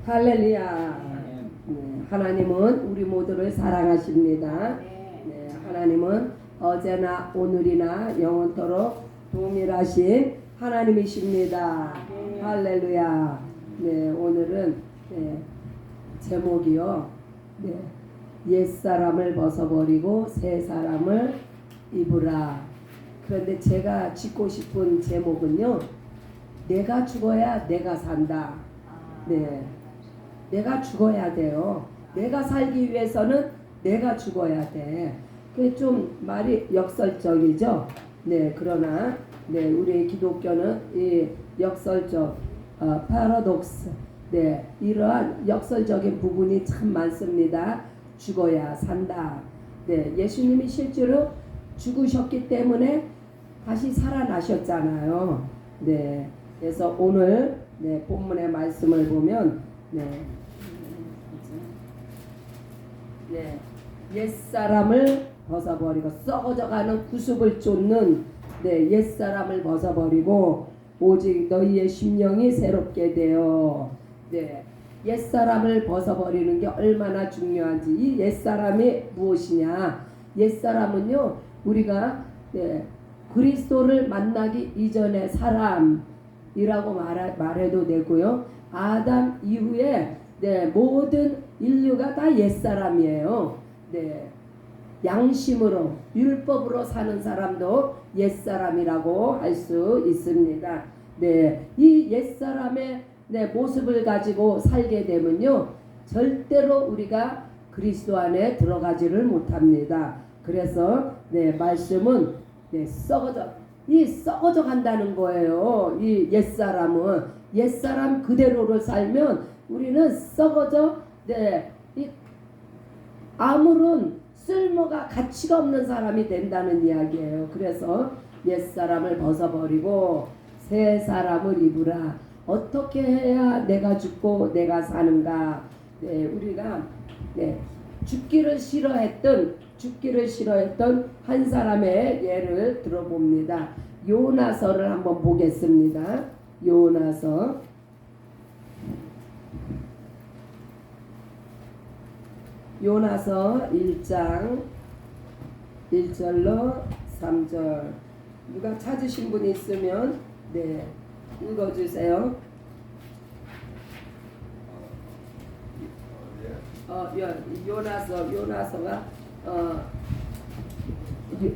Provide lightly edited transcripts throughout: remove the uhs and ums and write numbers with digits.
할렐루야. 네, 하나님은 우리 모두를 사랑하십니다. 네, 하나님은 어제나 오늘이나 영원토록 동일하신 하나님이십니다. 할렐루야. 네, 오늘은 제목이요. 옛사람을 벗어버리고 새 사람을 입으라. 그런데 제가 짓고 싶은 제목은요. 내가 죽어야 내가 산다. 네, 내가 죽어야 돼요. 내가 살기 위해서는 내가 죽어야 돼. 그게 좀 말이 역설적이죠. 네, 그러나 우리 기독교는 이 역설적 파라독스, 이러한 역설적인 부분이 참 많습니다. 죽어야 산다. 예수님이 실제로 죽으셨기 때문에 다시 살아나셨잖아요. 그래서 오늘 본문의 말씀을 보면 옛사람을 벗어버리고 썩어져가는 구습을 쫓는 옛사람을 벗어버리고 오직 너희의 심령이 새롭게 되어 옛사람을 벗어버리는 게 얼마나 중요한지. 이 옛사람이 무엇이냐. 옛사람은요 우리가 그리스도를 만나기 이전의 사람이라고 말해도 되고요. 아담 이후에 모든 인류가 다 옛사람이에요. 양심으로 율법으로 사는 사람도 옛사람이라고 할 수 있습니다. 이 옛사람의 모습을 가지고 살게 되면요 절대로 우리가 그리스도 안에 들어가지를 못합니다. 그래서 말씀은 썩어져 간다는 거예요. 이 옛사람 그대로를 살면 우리는 썩어져 아무런 쓸모가 가치가 없는 사람이 된다는 이야기예요. 그래서 옛사람을 벗어버리고 새 사람을 입으라. 어떻게 해야 내가 죽고 내가 사는가. 우리가 죽기를 싫어했던 한 사람의 예를 들어봅니다. 요나서를 한번 보겠습니다. 요나서 1장 1절로 3절. 누가 찾으신 분 있으면 읽어주세요.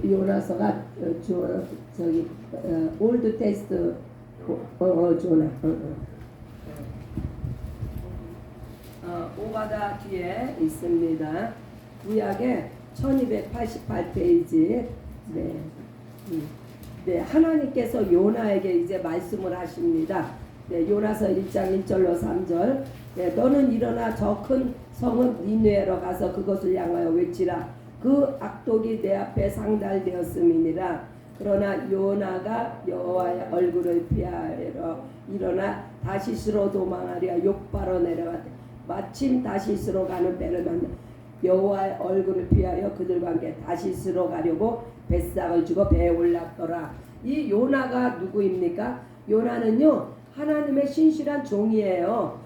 요나서가 저기 올드 테스트 조나 오바다 뒤에 있습니다. 구약의 1288페이지. 하나님께서 요나에게 이제 말씀을 하십니다. 요나서 1장 1절로 3절. 너는 일어나 저 큰 성은 니느웨로 가서 그것을 향하여 외치라. 그 악독이 내 앞에 상달되었음이니라. 그러나 요나가 여호와의 얼굴을 피하여 일어나 다시스로 도망하려 욥바로 내려갔다. 마침 다시스로 가는 배를 만나 여호와의 얼굴을 피하여 그들과 함께 다시스로 가려고 뱃삭을 주고 배에 올랐더라. 이 요나가 누구입니까? 요나는요 하나님의 신실한 종이에요.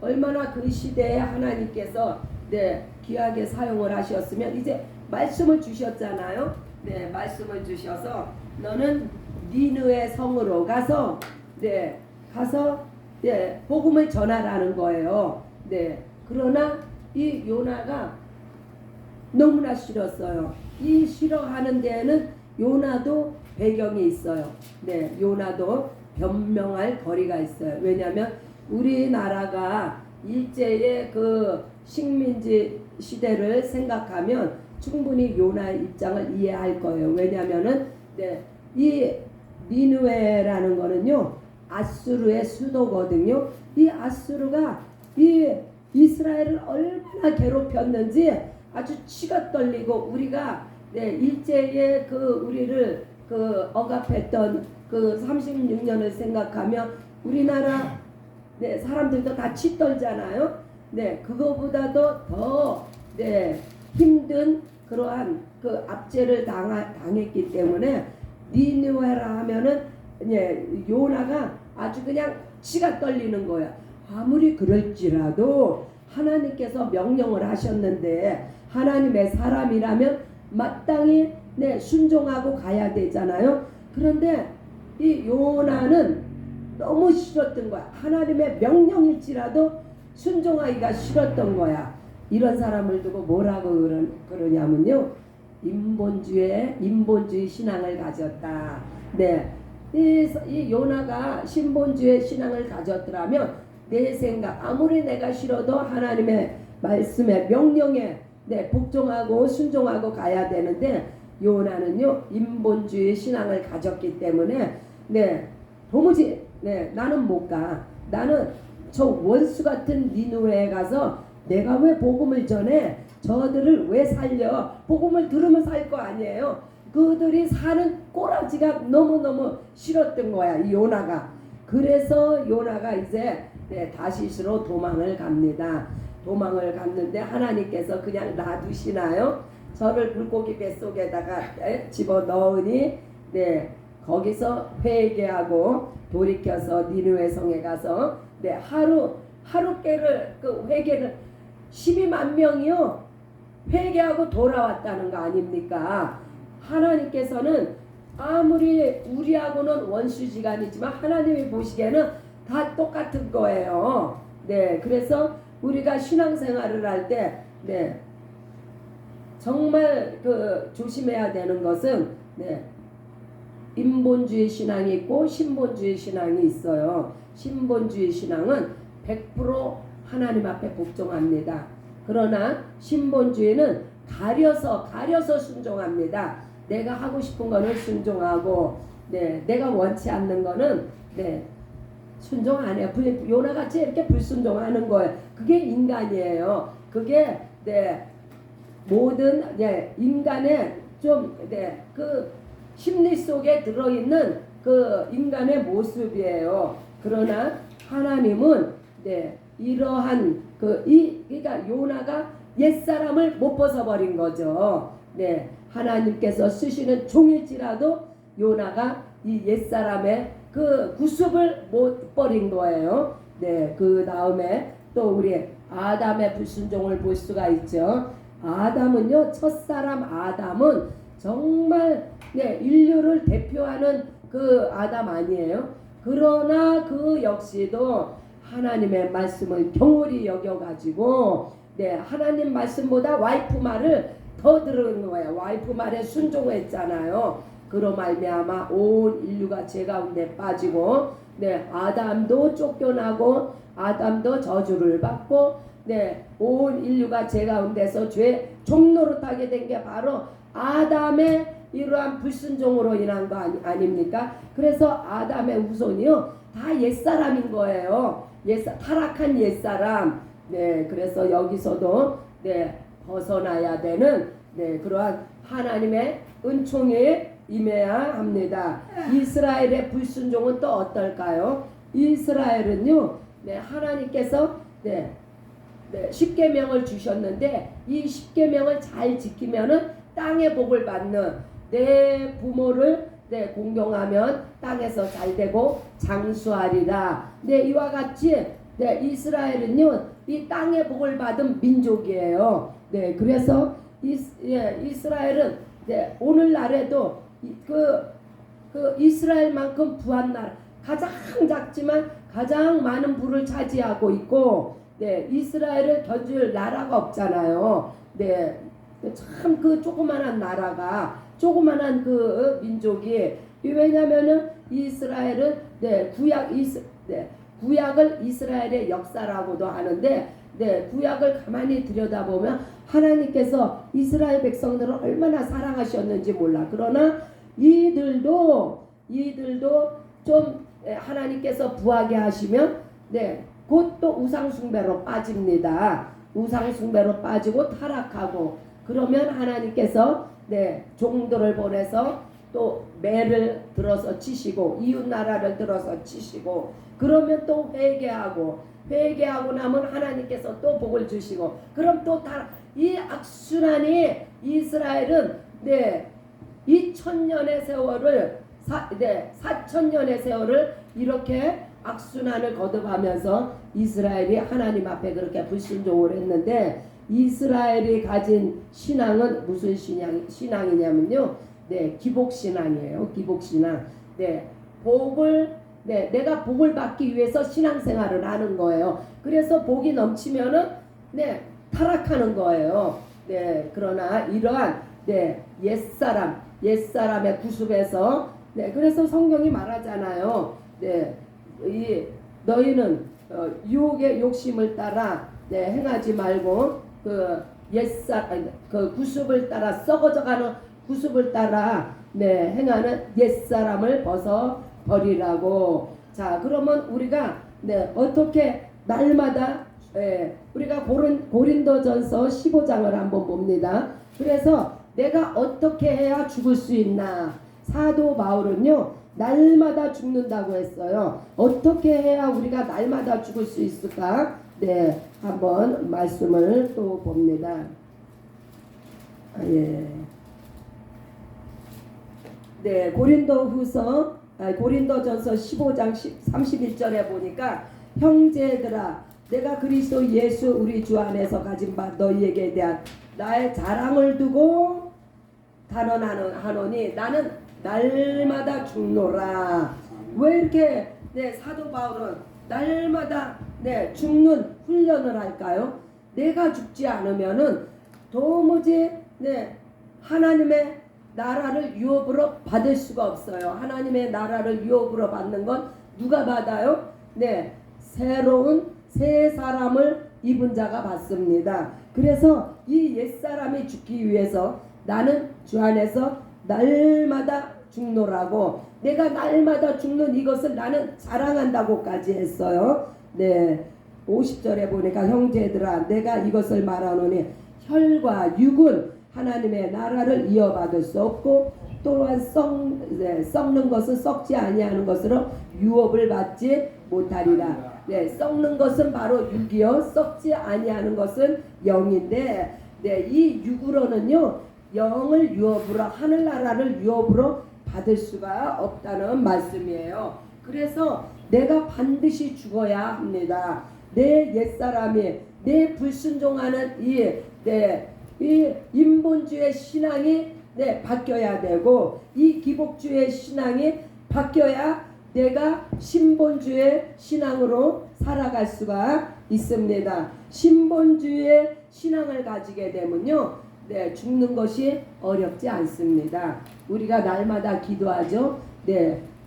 얼마나 그 시대에 하나님께서 귀하게 사용을 하셨으면 이제 말씀을 주셨잖아요. 말씀을 주셔서 너는 니느웨 성으로 가서 복음을 전하라는 거예요. 그러나 이 요나가 너무나 싫었어요. 이 싫어하는 데에는 요나도 배경이 있어요. 요나도 변명할 거리가 있어요. 왜냐하면 우리나라가 일제의 그 식민지 시대를 생각하면 충분히 요나의 입장을 이해할 거예요. 왜냐하면은 이 니느웨라는 거는요 아수르의 수도거든요. 이 아수르가 이 이스라엘을 얼마나 괴롭혔는지 아주 치가 떨리고 우리가 일제의 그 우리를 그 억압했던 그 36년을 생각하면 우리나라 사람들도 다 치 떨잖아요. 그거보다도 더 힘든 그러한 그 압제를 당했기 때문에 니느웨라 하면은 요나가 아주 그냥 치가 떨리는 거야. 아무리 그럴지라도 하나님께서 명령을 하셨는데 하나님의 사람이라면 마땅히 순종하고 가야 되잖아요. 그런데 이 요나는 너무 싫었던 거야. 하나님의 명령일지라도 순종하기가 싫었던 거야. 이런 사람을 두고 뭐라고 그러냐면요, 인본주의 신앙을 가졌다. 네, 이 요나가 신본주의 신앙을 가졌더라면 내 생각, 아무리 내가 싫어도 하나님의 말씀에 명령에 복종하고 순종하고 가야 되는데, 요나는요 인본주의 신앙을 가졌기 때문에 도무지 나는 못 가. 나는 저 원수 같은 니느웨에 가서 내가 왜 복음을 전해? 저들을 왜 살려? 복음을 들으면 살 거 아니에요. 그들이 사는 꼬라지가 너무너무 싫었던 거야, 이 요나가. 그래서 요나가 이제 다시스로 도망을 갑니다. 도망을 갔는데 하나님께서 그냥 놔두시나요? 저를 물고기 뱃속에다가 집어넣으니 거기서 회개하고 돌이켜서 니느웨 성에 가서 하루께를 그 회개를 12만 명이요 회개하고 돌아왔다는 거 아닙니까? 하나님께서는 아무리 우리하고는 원수지간이지만 하나님이 보시기에는 다 똑같은 거예요. 그래서 우리가 신앙생활을 할 때 정말 조심해야 되는 것은 인본주의 신앙이 있고 신본주의 신앙이 있어요. 신본주의 신앙은 100% 하나님 앞에 복종합니다. 그러나 신본주의는 가려서 순종합니다. 내가 하고 싶은 거는 순종하고 내가 원치 않는 거는 순종 안 해요. 요나같이 이렇게 불순종하는 거예요. 그게 인간이에요. 그게 모든 인간의 좀 그 심리 속에 들어있는 그 인간의 모습이에요. 그러나 하나님은 이러한 그러니까 요나가 옛사람을 못 벗어버린 거죠. 하나님께서 쓰시는 종일지라도 요나가 이 옛사람의 그 구습을 못 버린 거예요. 그 다음에 또 우리 아담의 불순종을 볼 수가 있죠. 아담은요, 첫사람 아담은 정말 인류를 대표하는 그 아담 아니에요. 그러나 그 역시도 하나님의 말씀을 경홀히 여겨가지고 하나님 말씀보다 와이프 말을 더 들은 거예요. 와이프 말에 순종했잖아요. 그로 말미암아 온 인류가 죄 가운데 빠지고 아담도 쫓겨나고 아담도 저주를 받고 온 인류가 죄 가운데서 죄 종노릇하게 된 게 바로 아담의 이러한 불순종으로 인한 거 아닙니까? 그래서 아담의 후손이요 다 옛사람인 거예요. 타락한 옛사람. 그래서 여기서도 벗어나야 되는 그러한 하나님의 은총에 임해야 합니다. 이스라엘의 불순종은 또 어떨까요? 이스라엘은요 하나님께서 십계명을 주셨는데 이 십계명을 잘 지키면은 땅의 복을 받는 내 부모를 공경하면 땅에서 잘되고 장수하리라. 이와 같이 이스라엘은요 이 땅의 복을 받은 민족이에요. 그래서 이스라엘은 오늘날에도 그 이스라엘만큼 부한 나라, 가장 작지만 가장 많은 부를 차지하고 있고 이스라엘을 견줄 나라가 없잖아요. 참 그 조그만한 나라가, 조그만한 그 민족이, 왜냐면은 이스라엘은 구약을 이스라엘의 역사라고도 하는데 구약을 가만히 들여다보면 하나님께서 이스라엘 백성들을 얼마나 사랑하셨는지 몰라. 그러나 이들도 좀 하나님께서 부하게 하시면 곧 또 우상숭배로 빠집니다. 우상숭배로 빠지고 타락하고, 그러면 하나님께서 종들을 보내서 또 매를 들어서 치시고 이웃 나라를 들어서 치시고, 그러면 또 회개하고 나면 하나님께서 또 복을 주시고, 그럼 또 이 악순환이 이스라엘은 2000년의 세월을 4,000년의 세월을 이렇게 악순환을 거듭하면서 이스라엘이 하나님 앞에 그렇게 불순종을 했는데, 이스라엘이 가진 신앙은 무슨 신앙이냐면요, 기복신앙이에요. 기복신앙. 내가 복을 받기 위해서 신앙생활을 하는 거예요. 그래서 복이 넘치면은 타락하는 거예요. 그러나 이러한 옛사람의 구습에서 그래서 성경이 말하잖아요. 너희는 유혹의 욕심을 따라 행하지 말고 그 구습을 따라 썩어져가는 구습을 따라 행하는 옛사람을 벗어 버리라고. 자, 그러면 우리가 어떻게 날마다 우리가 고린도전서 15장을 한번 봅니다. 그래서 내가 어떻게 해야 죽을 수 있나? 사도 바울은요, 날마다 죽는다고 했어요. 어떻게 해야 우리가 날마다 죽을 수 있을까? 한번 말씀을 또 봅니다. 고린도전서 15장 31절에 보니까, 형제들아, 내가 그리스도 예수 우리 주 안에서 가진 바 너희에게 대한 나의 자랑을 두고 단언하노니 나는 날마다 죽노라. 왜 이렇게 사도 바울은 날마다 죽는 훈련을 할까요? 내가 죽지 않으면은 도무지 하나님의 나라를 유업으로 받을 수가 없어요. 하나님의 나라를 유업으로 받는 건 누가 받아요? 새로운 새 사람을 입은 자가 받습니다. 그래서 이 옛사람이 죽기 위해서 나는 주 안에서 날마다 죽노라고, 내가 날마다 죽는 이것을 나는 자랑한다고까지 했어요. 50절에 보니까, 형제들아, 내가 이것을 말하노니 혈과 육은 하나님의 나라를 이어받을 수 없고, 또한 썩는 것은 썩지 아니하는 것으로 유업을 받지 못하리라. 썩는 것은 바로 육이요, 썩지 아니하는 것은 영인데, 이 육으로는요, 영을 유업으로, 하늘나라를 유업으로 받을 수가 없다는 말씀이에요. 그래서 내가 반드시 죽어야 합니다. 내 옛사람이, 내 불순종하는 이 인본주의 신앙이 바뀌어야 되고, 이 기복주의 신앙이 바뀌어야 내가 신본주의 신앙으로 살아갈 수가 있습니다. 신본주의 신앙을 가지게 되면요, 죽는 것이 어렵지 않습니다. 우리가 날마다 기도하죠.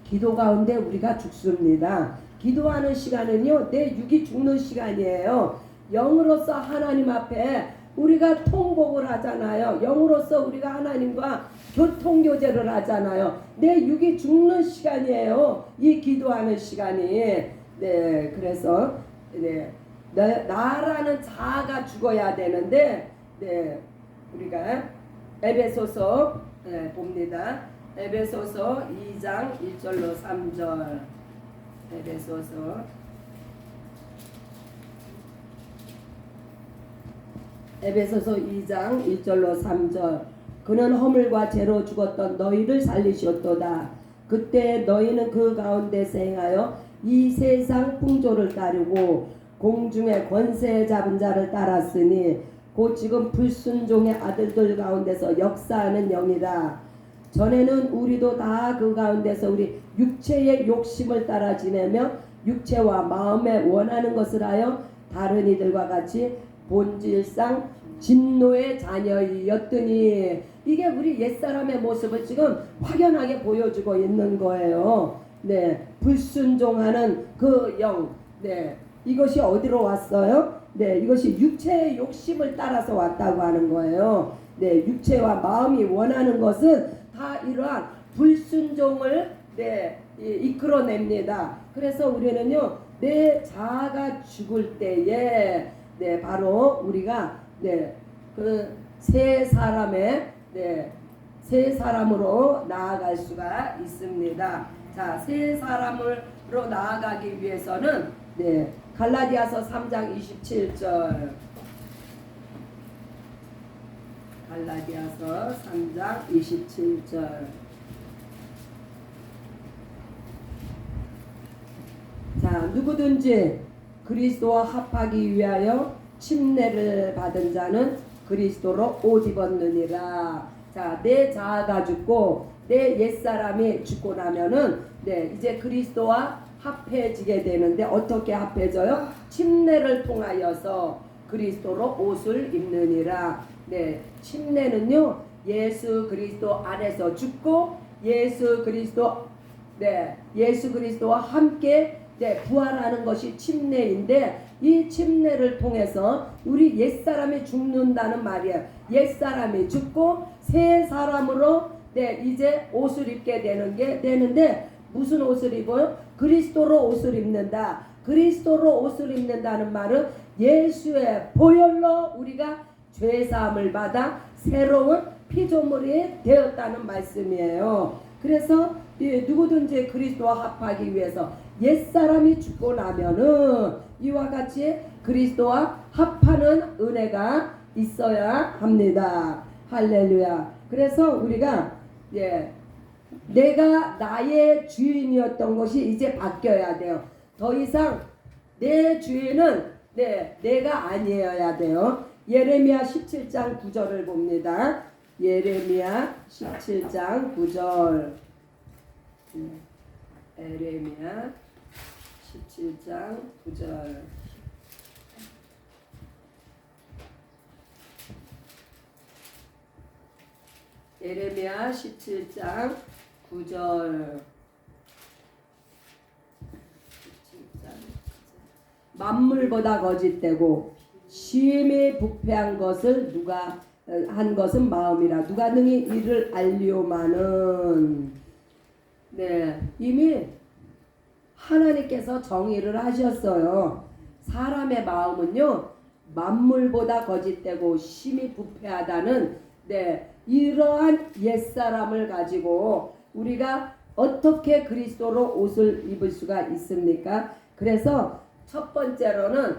기도 가운데 우리가 죽습니다. 기도하는 시간은요, 내 육이 죽는 시간이에요. 영으로서 하나님 앞에 우리가 통곡을 하잖아요. 영으로서 우리가 하나님과 교통교제를 하잖아요. 내 육이 죽는 시간이에요, 이 기도하는 시간이. 그래서 나라는 자아가 죽어야 되는데, 우리가 에베소서 봅니다. 에베소서 2장 1절로 3절. 에베소서 2장 1절로 3절. 그는 허물과 죄로 죽었던 너희를 살리셨도다. 그때 너희는 그 가운데서 행하여 이 세상 풍조를 따르고 공중의 권세 잡은 자를 따랐으니 곧 지금 불순종의 아들들 가운데서 역사하는 영이다. 전에는 우리도 다 그 가운데서 우리 육체의 욕심을 따라 지내며 육체와 마음에 원하는 것을 하여 다른 이들과 같이 본질상 진노의 자녀이었더니, 이게 우리 옛사람의 모습을 지금 확연하게 보여주고 있는 거예요. 불순종하는 그 영, 이것이 어디로 왔어요? 이것이 육체의 욕심을 따라서 왔다고 하는 거예요. 육체와 마음이 원하는 것은 다 이러한 불순종을 이끌어냅니다. 그래서 우리는요, 내 자아가 죽을 때에 바로 우리가 그 새 사람으로 나아갈 수가 있습니다. 자, 새 사람으로 나아가기 위해서는 갈라디아서 3장 27절. 갈라디아서 3장 27절. 자, 누구든지 그리스도와 합하기 위하여 침례를 받은 자는 그리스도로 옷 입었느니라. 자, 내 자아가 죽고 내 옛사람이 죽고 나면은 이제 그리스도와 합해지게 되는데 어떻게 합해져요? 침례를 통하여서 그리스도로 옷을 입느니라. 침례는요, 예수 그리스도 안에서 죽고 예수 그리스도와 함께 부활하는 것이 침례인데, 이 침례를 통해서 우리 옛사람이 죽는다는 말이에요. 옛사람이 죽고 새 사람으로 이제 옷을 입게 되는데 무슨 옷을 입어요? 그리스도로 옷을 입는다. 그리스도로 옷을 입는다는 말은 예수의 보혈로 우리가 죄사함을 받아 새로운 피조물이 되었다는 말씀이에요. 그래서 누구든지 그리스도와 합하기 위해서 옛사람이 죽고 나면은 이와 같이 그리스도와 합하는 은혜가 있어야 합니다. 할렐루야. 그래서 우리가 내가 나의 주인이었던 것이 이제 바뀌어야 돼요. 더 이상 내 주인은 내가 아니어야 돼요. 예레미야 17장 9절을 봅니다. 예레미야 17장 9절. 예레미야 17장 9절. 예레미야 17장 9절. 만물보다 거짓되고 심히 부패한 것을 누가 한 것은 마음이라. 누가 능히 이를 알리오마는. 이미 하나님께서 정의를 하셨어요. 사람의 마음은요, 만물보다 거짓되고 심히 부패하다는 이러한 옛사람을 가지고 우리가 어떻게 그리스도로 옷을 입을 수가 있습니까? 그래서 첫 번째로는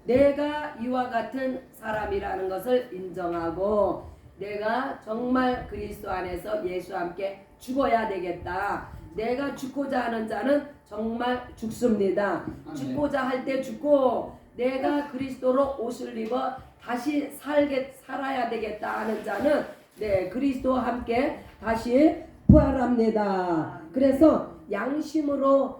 내가 이와 같은 사람이라는 것을 인정하고 내가 정말 그리스도 안에서 예수와 함께 죽어야 되겠다. 내가 죽고자 하는 자는 정말 죽습니다. 죽고자 할 때 죽고 내가 그리스도로 옷을 입어 다시 살아야 되겠다 하는 자는 그리스도와 함께 다시 부활합니다. 그래서 양심으로도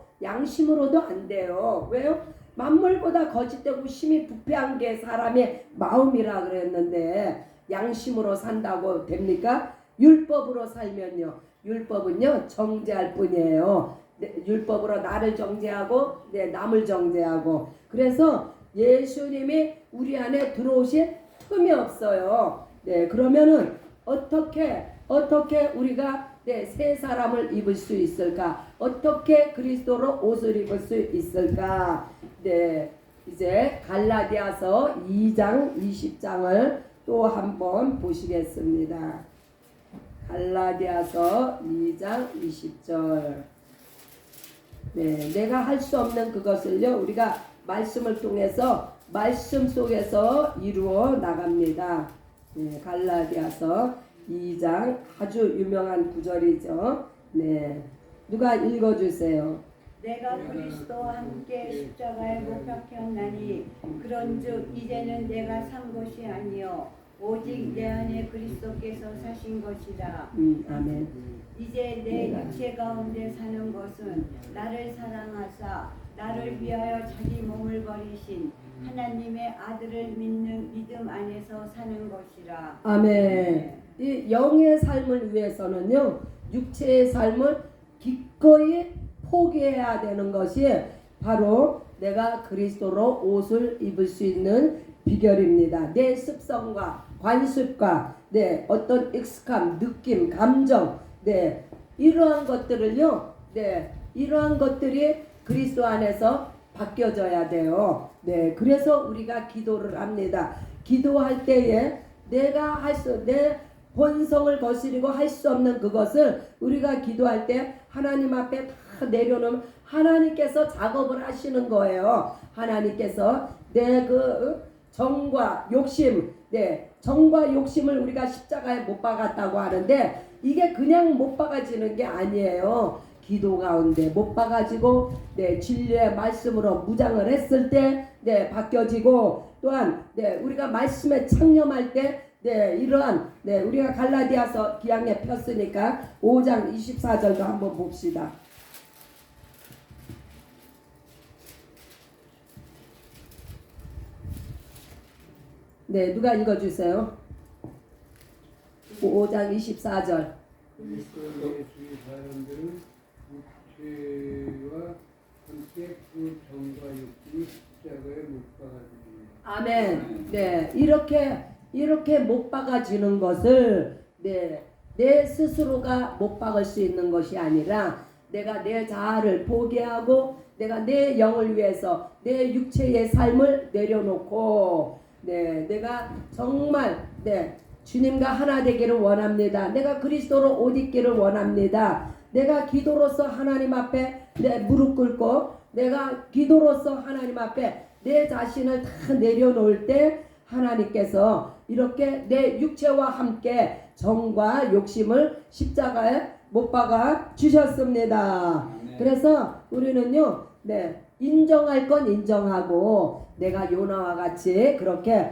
안 돼요. 왜요? 만물보다 거짓되고 심히 부패한 게 사람의 마음이라 그랬는데 양심으로 산다고 됩니까? 율법으로 살면요. 율법은요, 정죄할 뿐이에요. 율법으로 나를 정죄하고 남을 정죄하고. 그래서 예수님이 우리 안에 들어오실 틈이 없어요. 그러면은 어떻게 우리가 새 사람을 입을 수 있을까? 어떻게 그리스도로 옷을 입을 수 있을까? 이제 갈라디아서 2장 20장을 또 한번 보시겠습니다. 갈라디아서 2장 20절. 내가 할 수 없는 그것을요, 우리가 말씀을 통해서 말씀 속에서 이루어 나갑니다. 갈라디아서 2장 아주 유명한 구절이죠. 누가 읽어주세요. 내가 그리스도와 함께 십자가에 못 박혔나니 그런즉 이제는 내가 산 것이 아니요 오직 내 안에 그리스도께서 사신 것이라. 아멘. 이제 내 육체 가운데 사는 것은 나를 사랑하사 나를 위하여 자기 몸을 버리신 하나님의 아들을 믿는 믿음 안에서 사는 것이라. 아멘. 이 영의 삶을 위해서는요, 육체의 삶을 기꺼이 포기해야 되는 것이 바로 내가 그리스도로 옷을 입을 수 있는 비결입니다. 내 습성과 관습과 어떤 익숙함, 느낌, 감정, 이러한 것들을요, 이러한 것들이 그리스도 안에서 바뀌어져야 돼요. 그래서 우리가 기도를 합니다. 기도할 때에 내 본성을 거스리고 할 수 없는 그것을 우리가 기도할 때 하나님 앞에 다 내려놓으면 하나님께서 작업을 하시는 거예요. 하나님께서 내 그 정과 욕심, 정과 욕심을 우리가 십자가에 못 박았다고 하는데 이게 그냥 못 박아지는 게 아니에요. 기도 가운데 못 박아지고 진리의 말씀으로 무장을 했을 때 바뀌어지고, 또한 우리가 말씀에 창념할 때 이러한 우리가 갈라디아서 기양에 폈으니까 5장 24절도 한번 봅시다. 누가 읽어주세요? 5장 24절. 그리스도의 주의 사람들은 육체와 함께 그 정과 육신이 십자가에 못 박아지니. 아멘. 이렇게 못 박아지는 것을 내 스스로가 못 박을 수 있는 것이 아니라, 내가 내 자아를 포기하고 내가 내 영을 위해서 내 육체의 삶을 내려놓고 내가 정말 주님과 하나 되기를 원합니다. 내가 그리스도로 옷 입기를 원합니다. 내가 기도로서 하나님 앞에 무릎 꿇고 내가 기도로서 하나님 앞에 내 자신을 다 내려놓을 때 하나님께서 이렇게 내 육체와 함께 정과 욕심을 십자가에 못 박아 주셨습니다. 그래서 우리는요, 인정할 건 인정하고, 내가 요나와 같이 그렇게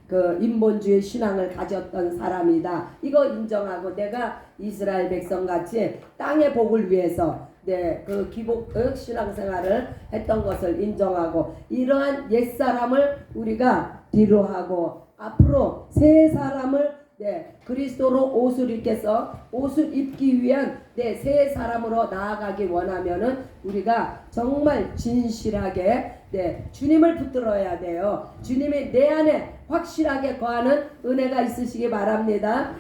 그 인본주의 신앙을 가졌던 사람이다, 이거 인정하고, 내가 이스라엘 백성 같이 땅의 복을 위해서 그 기복 신앙생활을 했던 것을 인정하고, 이러한 옛사람을 우리가 뒤로하고 앞으로 새 사람을 그리스도로 옷을 입게서 옷을 입기 위한 새 사람으로 나아가기 원하면은 우리가 정말 진실하게 주님을 붙들어야 돼요. 주님이 내 안에 확실하게 거하는 은혜가 있으시기 바랍니다.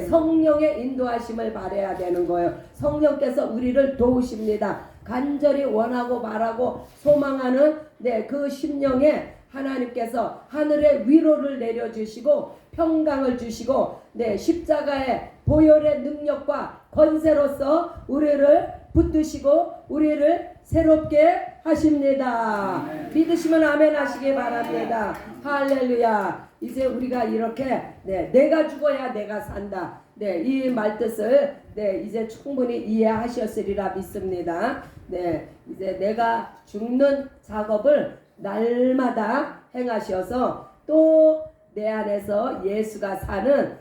성령의 인도하심을 바라야 되는 거예요. 성령께서 우리를 도우십니다. 간절히 원하고 바라고 소망하는 그 심령에 하나님께서 하늘의 위로를 내려주시고 평강을 주시고 십자가의 보혈의 능력과 권세로서 우리를 붙드시고 우리를 새롭게 하십니다. 믿으시면 아멘 하시기 바랍니다. 할렐루야. 이제 우리가 이렇게 내가 죽어야 내가 산다, 이 말뜻을 이제 충분히 이해하셨으리라 믿습니다. 이제 내가 죽는 작업을 날마다 행하셔서 또 내 안에서 예수가 사는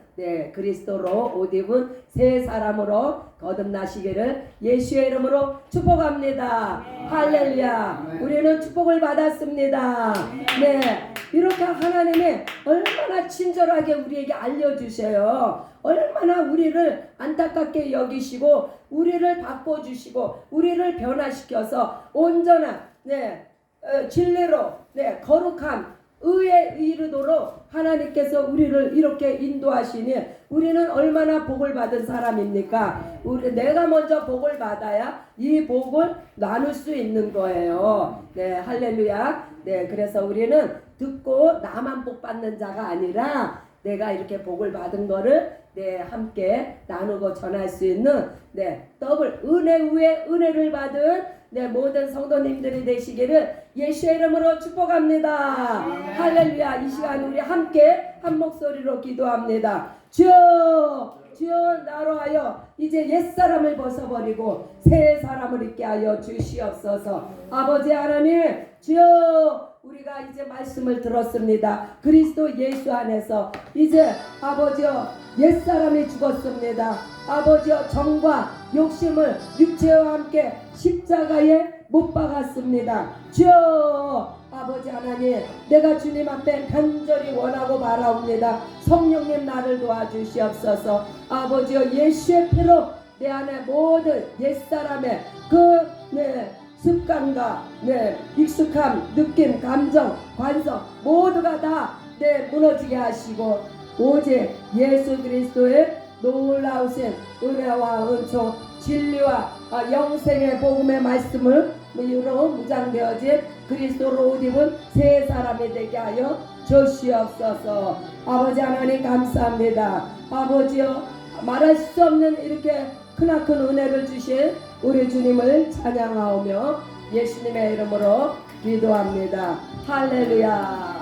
그리스도로 옷 입은 새 사람으로 거듭나시기를 예수의 이름으로 축복합니다. 할렐루야. 우리는 축복을 받았습니다. 이렇게 하나님이 얼마나 친절하게 우리에게 알려주셔요. 얼마나 우리를 안타깝게 여기시고 우리를 바꿔주시고 우리를 변화시켜서 온전한 진리로 거룩함 의에 이르도록 하나님께서 우리를 이렇게 인도하시니 우리는 얼마나 복을 받은 사람입니까? 내가 먼저 복을 받아야 이 복을 나눌 수 있는 거예요. 할렐루야. 그래서 우리는 듣고 나만 복 받는 자가 아니라 내가 이렇게 복을 받은 거를 함께 나누고 전할 수 있는 더블 은혜 위에 은혜를 받은 모든 성도님들이 되시기를 예수의 이름으로 축복합니다. 할렐루야. 이 시간 우리 함께 한 목소리로 기도합니다. 주여, 주여, 나로 하여 이제 옛사람을 벗어버리고 새 사람을 입게 하여 주시옵소서. 아버지 하나님, 주여, 우리가 이제 말씀을 들었습니다. 그리스도 예수 안에서 이제 아버지여 옛사람이 죽었습니다. 아버지여 정과 욕심을 육체와 함께 십자가에 못 박았습니다. 주여, 아버지 하나님, 내가 주님 앞에 간절히 원하고 바라옵니다. 성령님 나를 도와주시옵소서. 아버지여 예수의 피로 내 안에 모든 옛사람의 습관과 익숙함, 느낌, 감정, 관성 모두가 다 무너지게 하시고 오직 예수 그리스도의 놀라우신 은혜와 은총, 진리와 영생의 복음의 말씀을 이유로 무장되어진 그리스도로 옷 입은 새 사람이 되게 하여 주시옵소서. 아버지 하나님 감사합니다. 아버지여 말할 수 없는 이렇게 크나큰 은혜를 주신 우리 주님을 찬양하오며 예수님의 이름으로 기도합니다. 할렐루야.